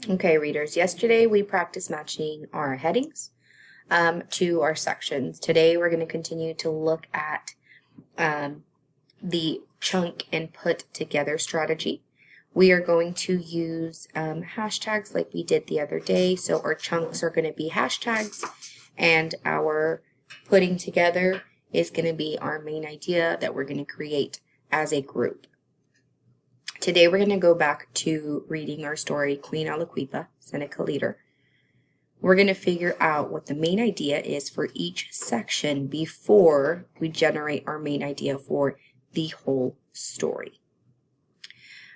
Okay, readers, yesterday we practiced matching our headings to our sections. Today we're going to continue to look at the chunk and put together strategy. We are going to use hashtags like we did the other day. So our chunks are going to be hashtags and our putting together is going to be our main idea that we're going to create as a group. Today we're going to go back to reading our story, Queen Aliquipa, Seneca Leader. We're going to figure out what the main idea is for each section before we generate our main idea for the whole story.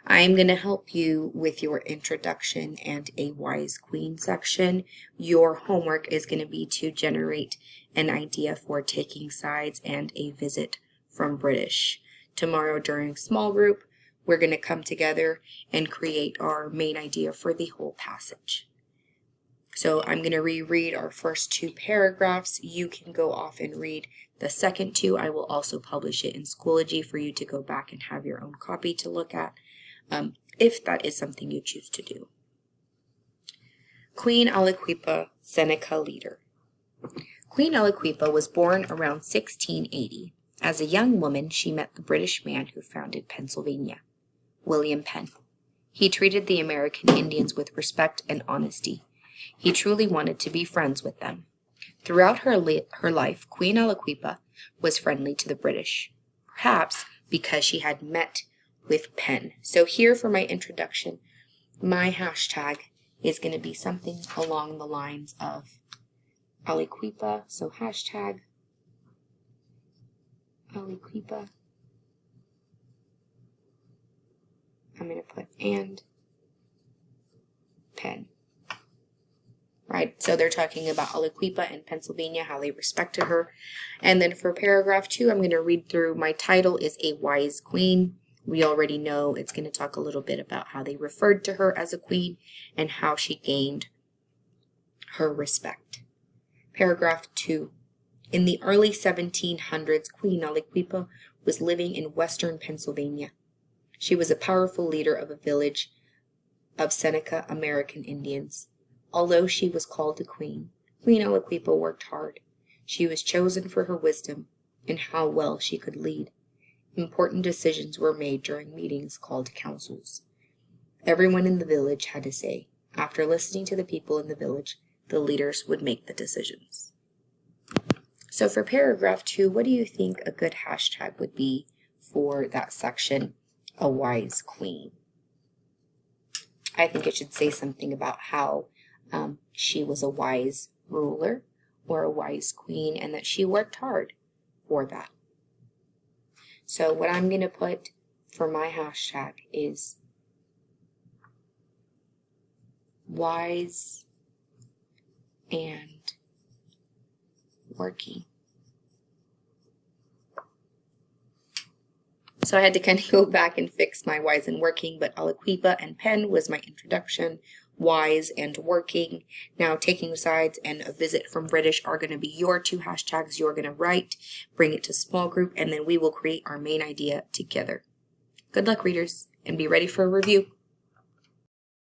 I'm going to help you with your introduction and a wise queen section. Your homework is going to be to generate an idea for taking sides and a visit from British. Tomorrow during small group, we're going to come together and create our main idea for the whole passage. So I'm going to reread our first two paragraphs. You can go off and read the second two. I will also publish it in Schoology for you to go back and have your own copy to look at, if that is something you choose to do. Queen Aliquipa, Seneca Leader. Queen Aliquipa was born around 1680. As a young woman, she met the British man who founded Pennsylvania, William Penn. He treated the American Indians with respect and honesty. He truly wanted to be friends with them. Throughout her life, Queen Aliquipa was friendly to the British, perhaps because she had met with Penn. So here for my introduction, my hashtag is going to be something along the lines of Aliquipa. So hashtag Aliquipa. I'm going to put and Penn. Right, so they're talking about Aliquipa in Pennsylvania, how they respected her. And then for paragraph 2, I'm going to read through. My title is A Wise Queen. We already know it's going to talk a little bit about how they referred to her as a queen and how she gained her respect. Paragraph 2. In the early 1700s, Queen Aliquipa was living in western Pennsylvania. She was a powerful leader of a village of Seneca American Indians. Although she was called a queen, Queen Aliquipa worked hard. She was chosen for her wisdom and how well she could lead. Important decisions were made during meetings called councils. Everyone in the village had a say. After listening to the people in the village, the leaders would make the decisions. So for paragraph 2, what do you think a good hashtag would be for that section, A Wise Queen? I think it should say something about how she was a wise ruler or a wise queen and that she worked hard for that. So what I'm going to put for my hashtag is wise and working. So I had to kind of go back and fix my wise and working, but Aliquipa and Penn was my introduction. Wise and working. Now taking sides and a visit from British are going to be your two hashtags you're going to write, bring it to small group, and then we will create our main idea together. Good luck, readers, and be ready for a review.